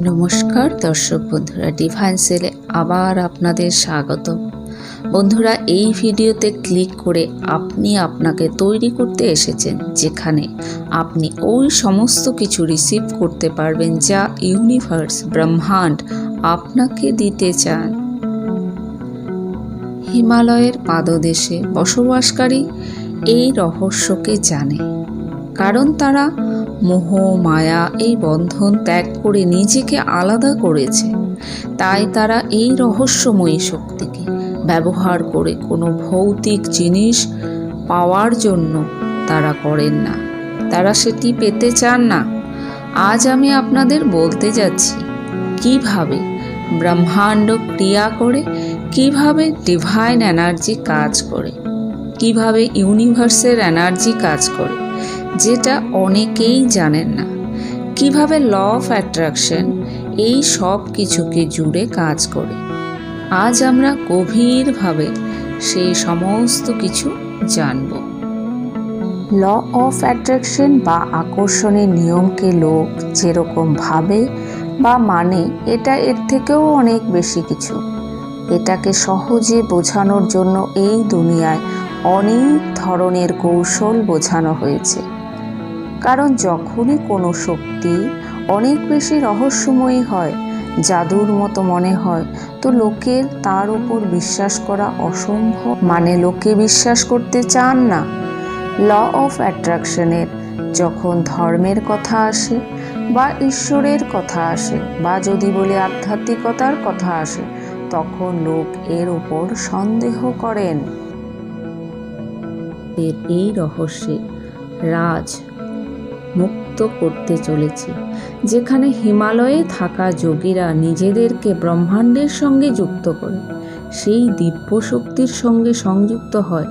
নমস্কার দর্শক বন্ধুরা, ডিভাইন সেলে আবার আপনাদের স্বাগত। বন্ধুরা, এই ভিডিওতে ক্লিক করে আপনি আপনাকে তৈরি করতে এসেছেন, যেখানে আপনি ওই সমস্ত কিছু রিসিভ করতে পারবেন যা ইউনিভার্স, ব্রহ্মাণ্ড আপনাকে দিতে চান। হিমালয়ের পাদদেশে বসবাসকারী এই রহস্যকে জানে, কারণ তারা মোহ মায়া এই বন্ধন ত্যাগ করে নিজেকে আলাদা করেছে। তাই তারা এই রহস্যময়ী শক্তিকে ব্যবহার করে কোনো ভৌতিক জিনিস পাওয়ার জন্য তারা করেন না, তারা সেটি পেতে চান না। আজ আমি আপনাদের বলতে যাচ্ছি কিভাবে ব্রহ্মাণ্ড ক্রিয়া করে, কিভাবে ডিভাইন এনার্জি কাজ করে, কিভাবে ইউনিভার্সের এনার্জি কাজ করে, যেটা অনেকেই জানেন না। কিভাবে ল অফ অ্যাট্রাকশন এই সব কিছুকে জুড়ে কাজ করে। আজ আমরা গভীরভাবে সেই সমস্ত কিছু জানব। ল অফ অ্যাট্রাকশন বা আকর্ষণের নিয়মকে লোক যেরকম ভাবে বা মানে, এটা এর থেকেও অনেক বেশি কিছু। এটাকে সহজে বোঝানোর জন্য এই দুনিয়ায় অনেক ধরনের কৌশল বোঝানো হয়েছে। কারণ যখনই কোনো শক্তি অনেক বেশি রহস্যময়ী হয়, জাদুর মতো মনে হয়, তো লোকের তার উপর বিশ্বাস করা অসম্ভব, মানে লোকে বিশ্বাস করতে চান না। ল অফ অ্যাট্রাকশনের যখন ধর্মের কথা আসে বা ঈশ্বরের কথা আসে বা যদি বলি আধ্যাত্মিকতার কথা আসে, তখন লোক এর উপর সন্দেহ করেন। এই রহস্যে রাজ মুক্ত করতে চলেছে, যেখানে হিমালয়ে থাকা যোগীরা নিজেদেরকে ব্রহ্মাণ্ডের সঙ্গে যুক্ত করে সেই দিব্য শক্তির সঙ্গে সংযুক্ত হয়,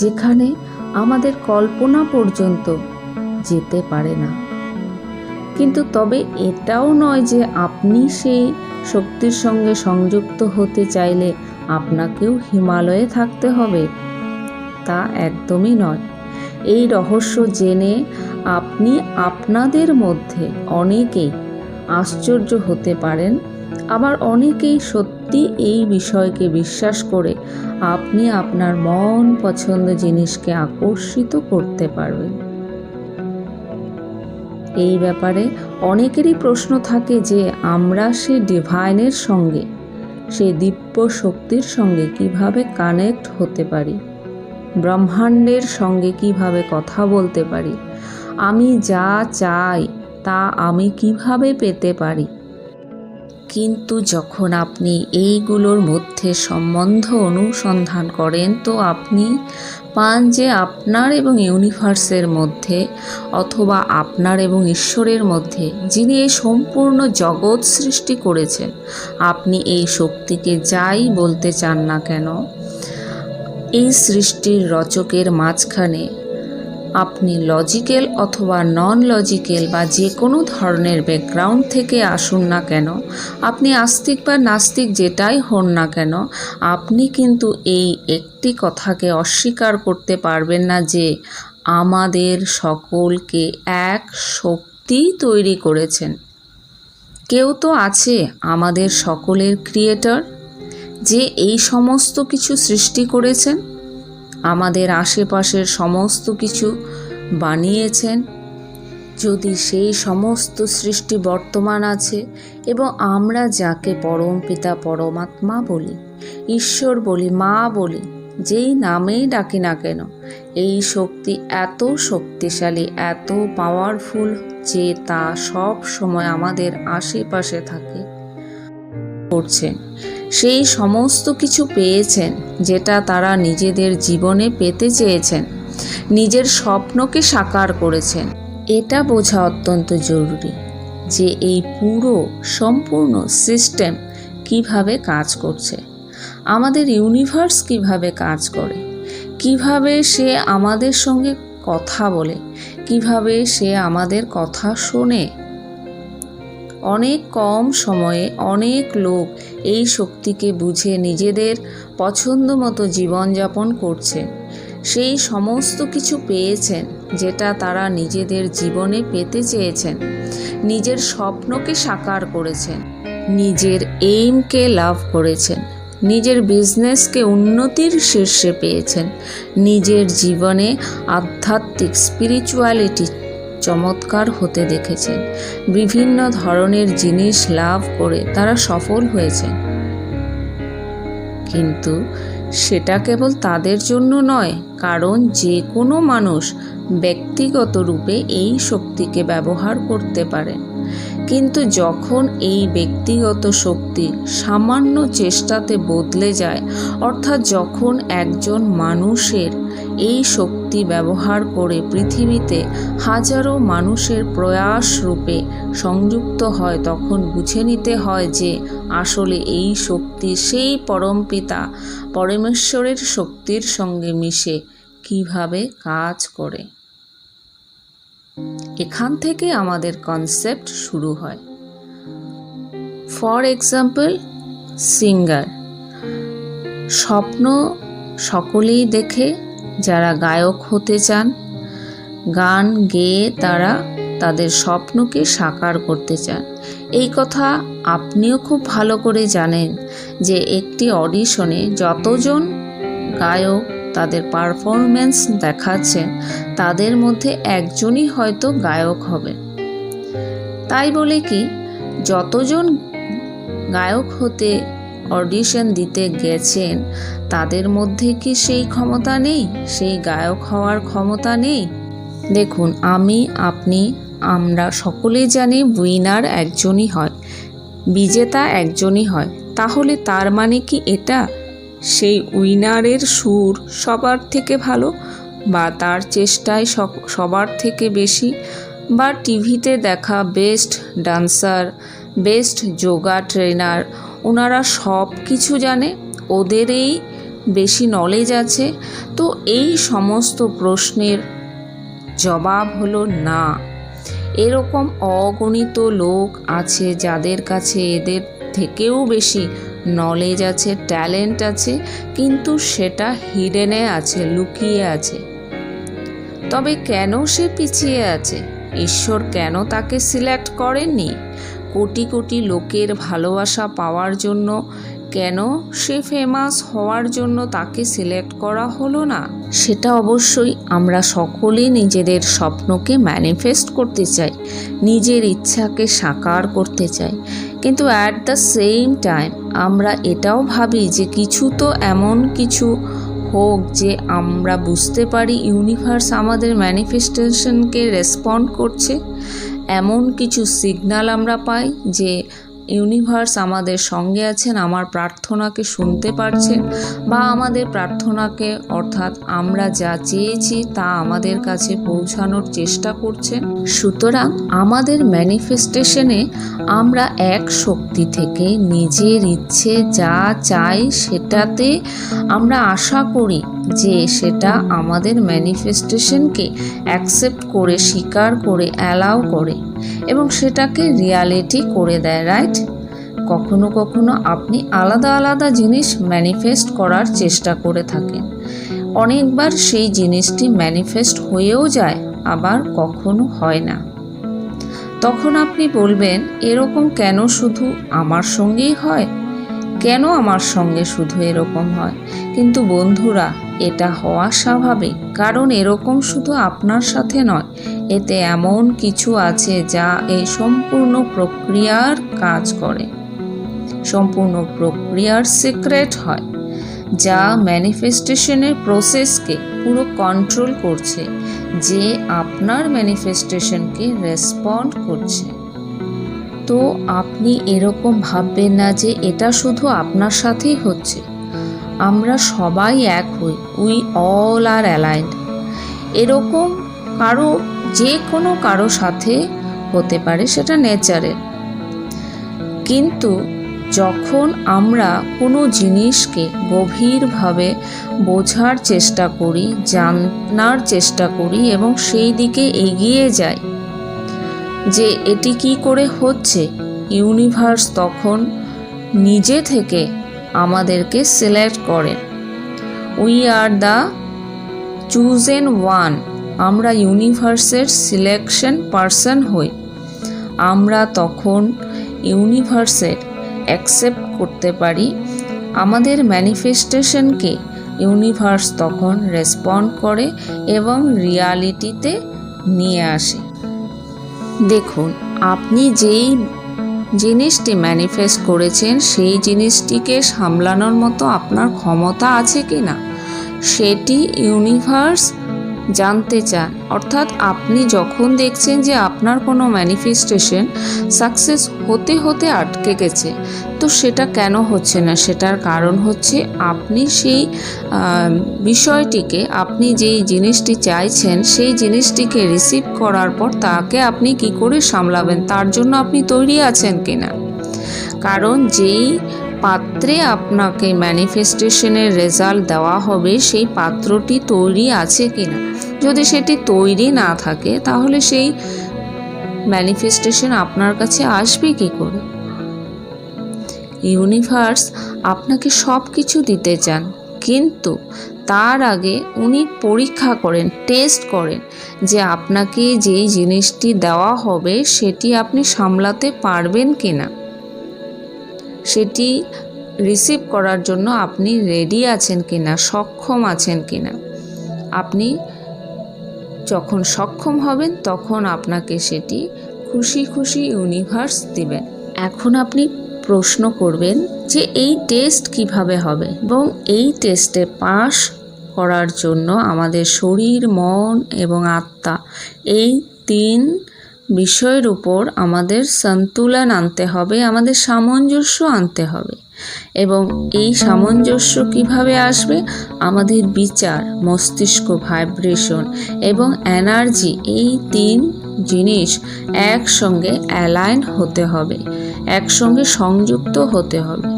যেখানে আমাদের কল্পনা পর্যন্ত যেতে পারে না। কিন্তু তবে এটাও নয় যে আপনি সেই শক্তির সঙ্গে সংযুক্ত হতে চাইলে আপনাকেও হিমালয়ে থাকতে হবে, তা একদমই নয়। এই রহস্য জেনে আপনি আপনাদের মধ্যে অনেকেই আশ্চর্য হতে পারেন, আবার অনেকেই সত্যি এই বিষয়কে বিশ্বাস করে আপনি আপনার মন পছন্দ জিনিসকে আকর্ষিত করতে পারবেন। এই ব্যাপারে অনেকেরই প্রশ্ন থাকে যে আমরা সেই ডিভাইনের সঙ্গে, সেই দিব্য শক্তির সঙ্গে কিভাবে কানেক্ট হতে পারি, ব্রহ্মাণ্ডের সঙ্গে কিভাবে কথা বলতে পারি, আমি যা চাই তা আমি কিভাবে পেতে পারি। কিন্তু যখন আপনি এইগুলোর মধ্যে সম্বন্ধ অনুসন্ধান করেন, তো আপনি পান যে আপনার এবং ইউনিভার্সের মধ্যে, অথবা আপনার এবং ঈশ্বরের মধ্যে, যিনি এই সম্পূর্ণ জগৎ সৃষ্টি করেছেন, আপনি এই শক্তিকে যাই বলতে চান না কেন, এই সৃষ্টির রচকের মাঝখানে আপনি লজিক্যাল অথবা নন লজিক্যাল বা যে কোনো ধরনের ব্যাকগ্রাউন্ড থেকে আসুন না কেন, আপনি আস্তিক বা নাস্তিক যেটাই হন না কেন, আপনি কিন্তু এই একটি কথাকে অস্বীকার করতে পারবেন না যে আমাদের সকলকে এক শক্তি তৈরি করেছেন। কেউ তো আছে আমাদের সকলের ক্রিয়েটর, যে এই সমস্ত কিছু সৃষ্টি করেছেন, আমাদের আশেপাশের সমস্ত কিছু বানিয়েছেন। যদি সেই সমস্ত সৃষ্টি বর্তমান আছে এবং আমরা যাকে পরম পিতা পরমাত্মা বলি, ঈশ্বর বলি, মা বলি, যেই নামেই ডাকি না কেন, এই শক্তি এত শক্তিশালী, এত পাওয়ারফুল যে তা সব সময় আমাদের আশেপাশে থাকে, করছেন। সেই সমস্ত কিছু পেয়েছেন যেটা তারা নিজেদের জীবনে পেতে চেয়েছেন, নিজের স্বপ্নকে সাকার করেছেন। এটা বোঝা অত্যন্ত জরুরি যে এই পুরো সম্পূর্ণ সিস্টেম কিভাবে কাজ করছে, আমাদের ইউনিভার্স কিভাবে কাজ করে, কিভাবে সে আমাদের সঙ্গে কথা বলে, কিভাবে সে আমাদের কথা শোনে। অনেক কম সময়ে অনেক লোক এই শক্তিকে বুঝে নিজেদের পছন্দ মতো জীবনযাপন করছে, সেই সমস্ত কিছু পেয়েছেন যেটা তারা নিজেদের জীবনে পেতে চেয়েছেন, নিজের স্বপ্নকে সাকার করেছেন, নিজের এইমকে লাভ করেছেন, নিজের বিজনেসকে উন্নতির শীর্ষে পেয়েছেন, নিজের জীবনে আধ্যাত্মিক স্পিরিচুয়ালিটি চমৎকার হতে দেখেছেন, বিভিন্ন ধরনের জিনিস লাভ করে তারা সফল হয়েছেন। কিন্তু সেটা কেবল তাদের জন্য নয়, কারণ যে কোনো মানুষ ব্যক্তিগত রূপে এই শক্তিকে ব্যবহার করতে পারে। কিন্তু যখন এই ব্যক্তিগত শক্তি সামান্য চেষ্টাতে বদলে যায়, অর্থাৎ যখন একজন মানুষের এই শক্তি ব্যবহার করে পৃথিবীতে হাজারো মানুষের প্রয়াস রূপে সংযুক্ত হয়, তখন বুঝে নিতে হয় যে আসলে এই শক্তি সেই পরমপিতা পরমেশ্বরের শক্তির সঙ্গে মিশে কিভাবে কাজ করে। এখান থেকে আমাদের কনসেপ্ট শুরু হয়। For example, singer. স্বপ্ন সকলেই দেখে যারা গায়ক হতে চান, গান গেয়ে তারা তাদের স্বপ্নকে সাকার করতে চান। এই কথা আপনিও খুব ভালো করে জানেন যে একটি অডিশনে যতজন গায়ক তাদের পারফরমেন্স দেখাচ্ছেন, তাদের মধ্যে একজনই হয়তো গায়ক হবে। তাই বলে কি যতজন গায়ক হতে অডিশন দিতে গেছেন, তাদের মধ্যে কি সেই ক্ষমতা নেই, সেই গায়ক হওয়ার ক্ষমতা নেই? দেখুন, আমি, আপনি, আমরা সকলেই জানি উইনার একজনই হয়, বিজেতা একজনই হয়। তাহলে তার মানে কি এটা সেই উইনারের সুর সবার থেকে ভালো, বা তার চেষ্টায় সবার থেকে বেশি, বা টিভিতে দেখা best dancer, best yoga trainer, ওনারা সব কিছু জানে, ওদেরই বেশি নলেজ আছে? তো এই সমস্ত প্রশ্নের জবাব হলো না। এরকম অগণিত লোক আছে যাদের কাছে এদের থেকেও বেশি নলেজ আছে, ট্যালেন্ট আছে, কিন্তু সেটা হিডেনে আছে, লুকিয়ে আছে। তবে কেন সে পিছিয়ে আছে? ঈশ্বর কেন তাকে সিলেক্ট করেননি? কোটি কোটি লোকের ভালোবাসা পাওয়ার জন্য কেন সে ফেমাস হওয়ার জন্য তাকে সিলেক্ট করা হলো না? সেটা অবশ্যই আমরা সকলেই নিজেদের স্বপ্নকে ম্যানিফেস্ট করতে চাই, নিজের ইচ্ছাকে সাকার করতে চাই। কিন্তু অ্যাট দ্য সেম টাইম আমরা এটাও ভাবি যে কিছু তো এমন কিছু হোক যে আমরা বুঝতে পারি ইউনিভার্স আমাদের ম্যানিফেস্টেশনকে রেসপন্ড করছে। এমন কিছু সিগন্যাল আমরা পাই যে ইউনিভার্স আমাদের সঙ্গে আছেন, আমার প্রার্থনাকে শুনতে পারছেন, বা আমাদের প্রার্থনাকে, অর্থাৎ আমরা যা চেয়েছি তা আমাদের কাছে পৌঁছানোর চেষ্টা করছেন। সুতরাং আমাদের ম্যানিফেস্টেশনে আমরা এক শক্তি থেকে নিজের ইচ্ছে যা চাই সেটাতে আমরা আশা করি যে সেটা আমাদের ম্যানিফেস্টেশনকে অ্যাকসেপ্ট করে, স্বীকার করে, অ্যালাউ করে এবং সেটাকে রিয়ালিটি করে দেয়, রাইট? কখনো কখনো আপনি আলাদা আলাদা জিনিস ম্যানিফেস্ট করার চেষ্টা করে থাকেন, অনেকবার সেই জিনিসটি ম্যানিফেস্ট হয়েও যায়, আবার কখনো হয় না। তখন আপনি বলবেন, এরকম কেন শুধু আমার সঙ্গেই হয়? কেন আমার সঙ্গে শুধু এরকম হয়? কিন্তু বন্ধুরা, এটা হওয়া স্বাভাবিক, কারণ এরকম শুধু আপনার সাথে নয়, এতে এমন কিছু আছে যা এই সম্পূর্ণ প্রক্রিয়ার কাজ করে, সম্পূর্ণ প্রক্রিয়ার সিক্রেট হয়, যা ম্যানিফেস্টেশনের প্রসেসকে পুরো কন্ট্রোল করছে, যে আপনার ম্যানিফেস্টেশনকে রেসপন্ড করছে। তো আপনি এরকম ভাববেন না যে এটা শুধু আপনার সাথেই হচ্ছে। আমরা সবাই এক হই, উই অল আর অ্যালাইন্ড। এরকম যে কোনো কারো সাথে হতে পারে, সেটা নেচারের। কিন্তু যখন আমরা কোনো জিনিসকে গভীরভাবে বোঝার চেষ্টা করি, জানার চেষ্টা করি এবং সেই দিকে এগিয়ে যাই যে এটি কি করে হচ্ছে, ইউনিভার্স তখন নিজে থেকে আমাদেরকে সিলেক্ট করেন। We are the chosen one, আমরা ইউনিভার্সের সিলেকশন পারসন হই। আমরা তখন ইউনিভার্সের অ্যাকসেপ্ট করতে পারি আমাদের ম্যানিফেস্টেশনকে। ইউনিভার্স তখন রেসপন্ড করে এবং রিয়ালিটিতে নিয়ে আসে। দেখুন, আপনি যেই জিনিসটি ম্যানিফেস্ট করেছেন সেই জিনিসটিকে সামলানোর মতো আপনার ক্ষমতা আছে কি না সেটি ইউনিভার্স জানতে চান। অর্থাৎ আপনি যখন দেখছেন যে আপনার কোনো ম্যানিফেস্টেশন সাকসেস হতে হতে আটকে গেছে, তো সেটা কেন হচ্ছে না, সেটার কারণ হচ্ছে আপনি সেই বিষয়টিকে, আপনি যেই জিনিসটি চাইছেন সেই জিনিসটিকে রিসিভ করার পর তাকে আপনি কি করে সামলাবেন তার জন্য আপনি তৈরি আছেন কিনা। কারণ যেই পাত্রে আপনাকে ম্যানিফেস্টেশনের রেজাল্ট দেওয়া হবে সেই পাত্রটি তৈরি আছে কিনা। যদি সেটি তৈরি না থাকে তাহলে সেই ম্যানিফেস্টেশন আপনার কাছে আসবে কি করে। ইউনিভার্স আপনাকে সব কিছু দিতে চান, কিন্তু তার আগে উনি পরীক্ষা করেন, টেস্ট করেন যে আপনাকে যেই জিনিসটি দেওয়া হবে সেটি আপনি সামলাতে পারবেন কিনা, সেটি রিসিভ করার জন্য আপনি রেডি আছেন কিনা, সক্ষম আছেন কিনা। আপনি যখন সক্ষম হবেন তখন আপনাকে সেটি খুশি খুশি ইউনিভার্স দিবেন। এখন আপনি প্রশ্ন করবেন যে এই টেস্ট কিভাবে হবে, এবং এই টেস্টে পাস করার জন্য আমাদের শরীর, মন এবং আত্মা এই 3 বিষয়ের উপর আমাদের সন্তুলন আনতে হবে, আমাদের সামঞ্জস্য আনতে হবে। এবং এই সামঞ্জস্য কিভাবে আসবে, আমাদের বিচার, মস্তিষ্ক, ভাইব্রেশন এবং এনার্জি, এই 3 জিনিস একসঙ্গে অ্যালাইন হতে হবে, একসঙ্গে সংযুক্ত হতে হবে।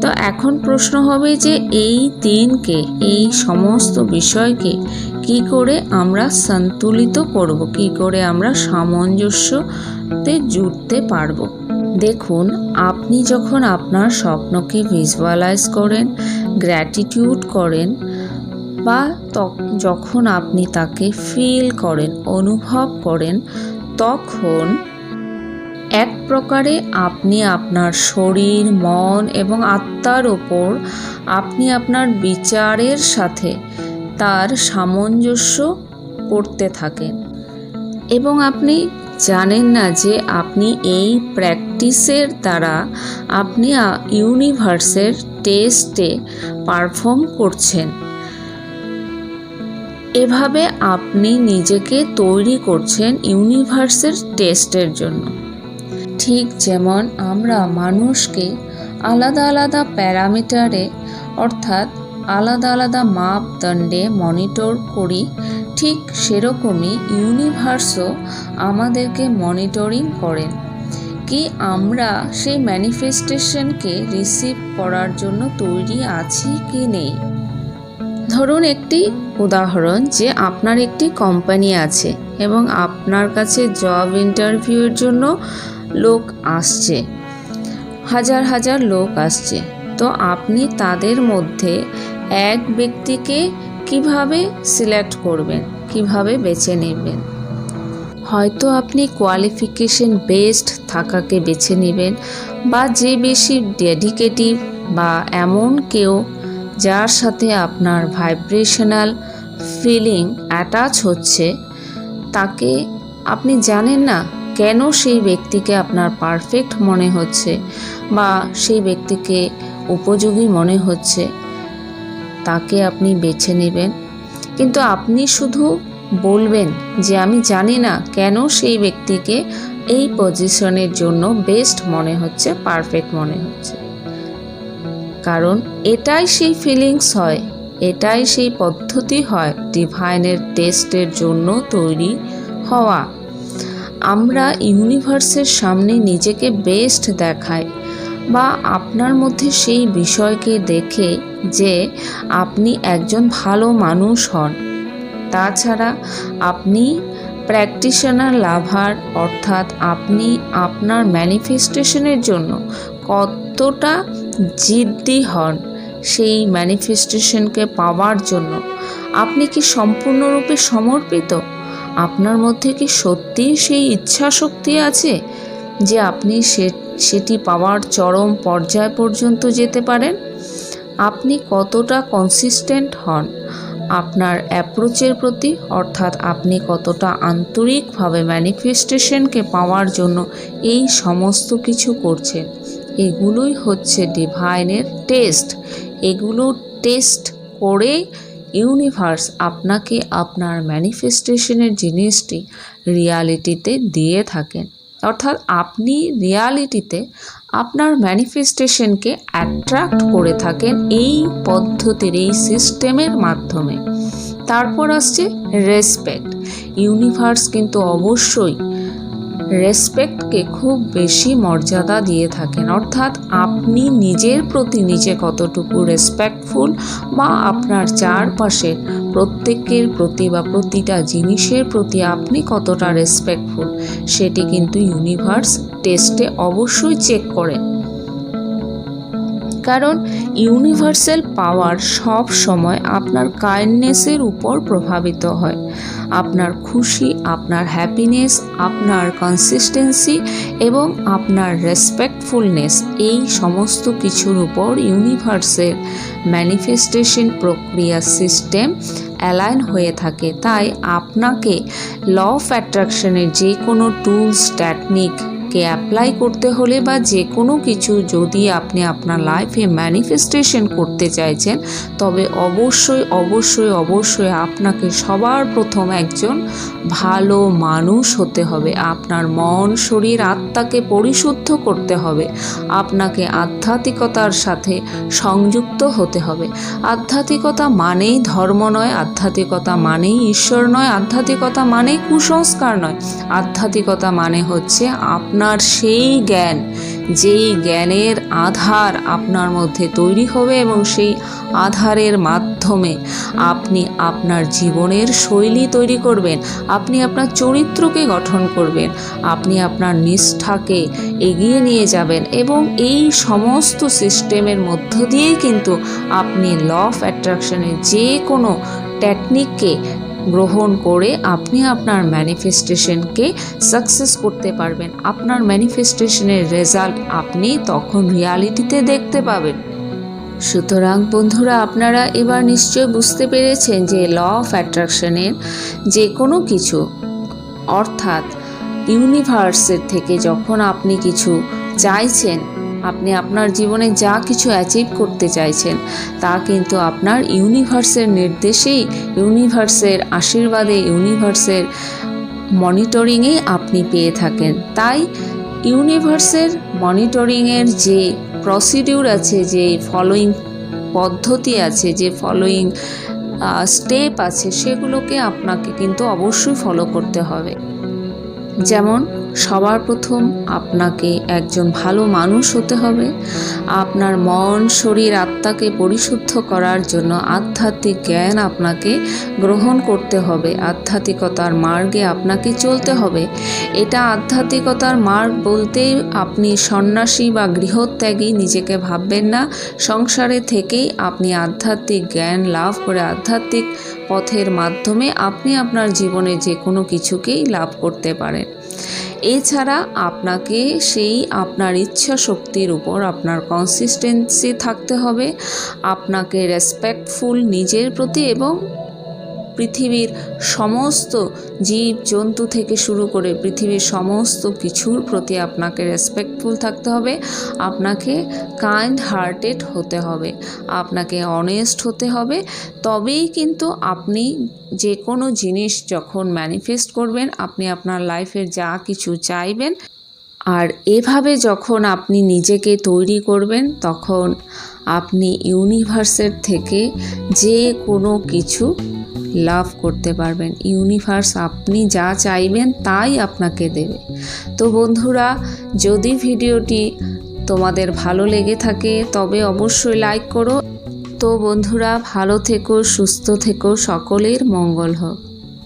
তো এখন প্রশ্ন হবে যে এই 3কে, এই সমস্ত বিষয়কে কি করে আমরা সন্তুলিত করব, কি করে আমরা সামঞ্জস্যতে জুড়তে পারবো। দেখুন, আপনি যখন আপনার স্বপ্নকে ভিজুয়ালাইজ করেন, গ্র্যাটিটিউড করেন, বা যখন আপনি তাকে ফিল করেন, অনুভব করেন, তখন এক প্রকারে আপনি আপনার শরীর, মন এবং আত্মার ওপর আপনি আপনার বিচারের সাথে তার সামঞ্জস্য করতে থাকেন। এবং আপনি জানেন না যে আপনি এই প্র্যাকটিসের দ্বারা আপনি ইউনিভার্সের টেস্টে পারফর্ম করছেন। এভাবে আপনি নিজেকে তৈরি করছেন ইউনিভার্সের টেস্টের জন্য। ঠিক যেমন আমরা মানুষকে আলাদা আলাদা প্যারামিটারে, অর্থাৎ আলাদা আলাদা মাপদণ্ডে মনিটর করি, ঠিক সেরকমই ইউনিভার্সও আমাদেরকে মনিটরিং করেন কি আমরা সেই ম্যানিফেস্টেশনকে রিসিভ করার জন্য তৈরি আছি কি নেই। ধরুন একটি উদাহরণ, যে আপনার একটি কোম্পানি আছে এবং আপনার কাছে জব ইন্টারভিউয়ের জন্য লোক আসছে, হাজার হাজার লোক আসছে। তো আপনি তাদের মধ্যে এক ব্যক্তিকে কিভাবে সিলেক্ট করবেন, কিভাবে বেছে নেবেন। হয়তো আপনি কোয়ালিফিকেশন বেসড থাকাকে বেছে নেবেন, বা যে বেশি ডেডিকেটিভ বা এমন কেউ যার সাথে আপনার ভাইব্রেশনাল ফিলিং অ্যাটাচ হচ্ছে, তাকে আপনি জানেন না কেন সেই ব্যক্তিকে আপনার পারফেক্ট মনে হচ্ছে বা সেই ব্যক্তিকে উপযোগী মনে হচ্ছে, তাকে আপনি বেছে নেবেন। কিন্তু আপনি শুধু বলবেন যে আমি জানি না কেন সেই ব্যক্তিকে এই পজিশনের জন্য বেস্ট মনে হচ্ছে, পারফেক্ট মনে হচ্ছে। কারণ এটাই সেই ফিলিংস হয়, এটাই সেই পদ্ধতি হয় ডিভাইনের টেস্টের জন্য তৈরি হওয়া। আমরা ইউনিভার্সের সামনে নিজেকে বেস্ট দেখাই, বা আপনার মধ্যে সেই বিষয়কে দেখে যে আপনি একজন ভালো মানুষ হন। তাছাড়া আপনি প্র্যাকটিশনার লাভার, অর্থাৎ আপনি আপনার ম্যানিফেস্টেশনের জন্য কতটা জিদ্দি হন সেই ম্যানিফেস্টেশনকে পাওয়ার জন্য আপনি কি সম্পূর্ণরূপে সমর্পিত? আপনার মধ্যে কি সত্যিই সেই ইচ্ছা শক্তি আছে যে আপনি সেটি পাওয়ার চরম পর্যায় পর্যন্ত যেতে পারেন? আপনি কতটা কনসিস্টেন্ট হন আপনার অ্যাপ্রোচের প্রতি, অর্থাৎ আপনি কতটা আন্তরিকভাবে ম্যানিফেস্টেশনকে পাওয়ার জন্য এই সমস্ত কিছু করছেন। এগুলোই হচ্ছে ডিভাইনের টেস্ট। এগুলো টেস্ট করে ইউনিভার্স আপনাকে আপনার ম্যানিফেস্টেশনের জিনিসটি রিয়ালিটিতে দিয়ে থাকেন। অর্থাৎ আপনি রিয়ালিটিতে আপনার ম্যানিফেস্টেশনকে অ্যাট্রাক্ট করে থাকেন এই পদ্ধতির, এই সিস্টেমের মাধ্যমে। তারপর আসছে রেসপেক্ট। ইউনিভার্স কিন্তু অবশ্যই রেসপেক্টকে খুব বেশি মর্যাদা দিয়ে থাকেন। অর্থাৎ আপনি নিজের প্রতি নিজে কতটুকু রেসপেক্টফুল বা আপনার চারপাশের প্রত্যেকের প্রতি বা প্রতিটা জিনিসের প্রতি আপনি কতটা রেসপেক্টফুল সেটি কিন্তু ইউনিভার্স টেস্টে অবশ্যই চেক করেন। কারণ ইউনিভার্সাল পাওয়ার সব সময় আপনার কাইন্ডনেসের উপর প্রভাবিত হয়। আপনার খুশি, আপনার হ্যাপিনেস, আপনার কনসিস্টেন্সি এবং আপনার রেসপেক্টফুলনেস, এই সমস্ত কিছুর উপর ইউনিভার্সের ম্যানিফেস্টেশন প্রক্রিয়া সিস্টেম অ্যালাইন হয়ে থাকে। তাই আপনাকে ল অফ অ্যাট্রাকশনের যে কোনো টুলস, টেকনিককে অ্যাপ্লাই করতে হলে বা যে কোনো কিছু যদি আপনি আপনার লাইফে ম্যানিফেস্টেশন করতে চাইছেন, তবে অবশ্যই অবশ্যই অবশ্যই আপনাকে সবার প্রথম একজন ভালো মানুষ হতে হবে। আপনার মন, শরীর, আত্মাকে পরিশুদ্ধ করতে হবে। আপনাকে আধ্যাত্মিকতার সাথে সংযুক্ত হতে হবে। আধ্যাত্মিকতা মানেই ধর্ম নয়, আধ্যাত্মিকতা মানেই ঈশ্বর নয়, আধ্যাত্মিকতা মানেই কুসংস্কার নয়। আধ্যাত্মিকতা মানে হচ্ছে আপনার সেই জ্ঞান, যেই জ্ঞানের আধার আপনার মধ্যে তৈরি হবে এবং সেই আধারের মাধ্যমে আপনি আপনার জীবনের শৈলী তৈরি করবেন, আপনি আপনার চরিত্রকে গঠন করবেন, আপনি আপনার নিষ্ঠাকে এগিয়ে নিয়ে যাবেন এবং এই সমস্ত সিস্টেমের মধ্য দিয়েই কিন্তু আপনি ল অফ অ্যাট্রাকশনের যে কোনো টেকনিককে গ্রহণ করে আপনি আপনার ম্যানিফেস্টেশনকে সাকসেস করতে পারবেন। আপনার ম্যানিফেস্টেশনের রেজাল্ট আপনি তখন রিয়ালিটিতে দেখতে পাবেন। সুতরাং বন্ধুরা, আপনারা এবার নিশ্চয় বুঝতে পেরেছেন যে ল অফ অ্যাট্রাকশনের যে কোনো কিছু, অর্থাৎ ইউনিভার্সের থেকে যখন আপনি কিছু চাইছেন, আপনি আপনার জীবনে যা কিছু অ্যাচিভ করতে চাইছেন তা কিন্তু আপনার ইউনিভার্সের নির্দেশেই, ইউনিভার্সের আশীর্বাদে, ইউনিভার্সের মনিটরিংয়ে আপনি পেয়ে থাকেন। তাই ইউনিভার্সের মনিটরিংয়ের যে প্রসিডিউর আছে, যে ফলোয়িং পদ্ধতি আছে, যে ফলোয়িং স্টেপ আছে, সেগুলোকে আপনাকে কিন্তু অবশ্যই ফলো করতে হবে। যেমন সবার প্রথম আপনাকে একজন ভালো মানুষ হতে হবে। আপনার মন, শরীর, আত্মাকে পরিশুদ্ধ করার জন্য আধ্যাত্মিক জ্ঞান আপনাকে গ্রহণ করতে হবে। আধ্যাত্মিকতার মার্গে আপনাকে চলতে হবে। এটা আধ্যাত্মিকতার মার্গ বলতে আপনি সন্ন্যাসী বা গৃহত্যাগী নিজেকে ভাববেন না। সংসারে থেকেই আপনি আধ্যাত্মিক জ্ঞান লাভ করে আধ্যাত্মিক পথের মাধ্যমে আপনি আপনার জীবনে যে কোনো কিছুকেই লাভ করতে পারেন। এছাড়া আপনাকে সেই আপনার ইচ্ছা শক্তির উপর আপনার কনসিস্টেন্সি থাকতে হবে। আপনাকে রেসপেক্টফুল নিজের প্রতি এবং পৃথিবীর সমস্ত জীব জন্তু থেকে শুরু করে পৃথিবীর সমস্ত কিছুর প্রতি আপনাকে রেসপেক্টফুল থাকতে হবে। আপনাকে কাইন্ড হার্টেড হতে হবে, আপনাকে অনেস্ট হতে হবে। তবেই কিন্তু আপনি যে কোনো জিনিস যখন ম্যানিফেস্ট করবেন, আপনি আপনার লাইফের যা কিছু চাইবেন, আর এভাবে যখন আপনি নিজেকে তৈরি করবেন, তখন আপনি ইউনিভার্সের থেকে যে কোনো কিছু লাভ করতে পারবেন। ইউনিভার্স আপনি যা চাইবেন তাই আপনাকে দেবে। তো বন্ধুরা, যদি ভিডিওটি তোমাদের ভালো লেগে থাকে তবে অবশ্যই লাইক করো। তো বন্ধুরা, ভালো থেকো, সুস্থ থেকো, সকলের মঙ্গল হোক।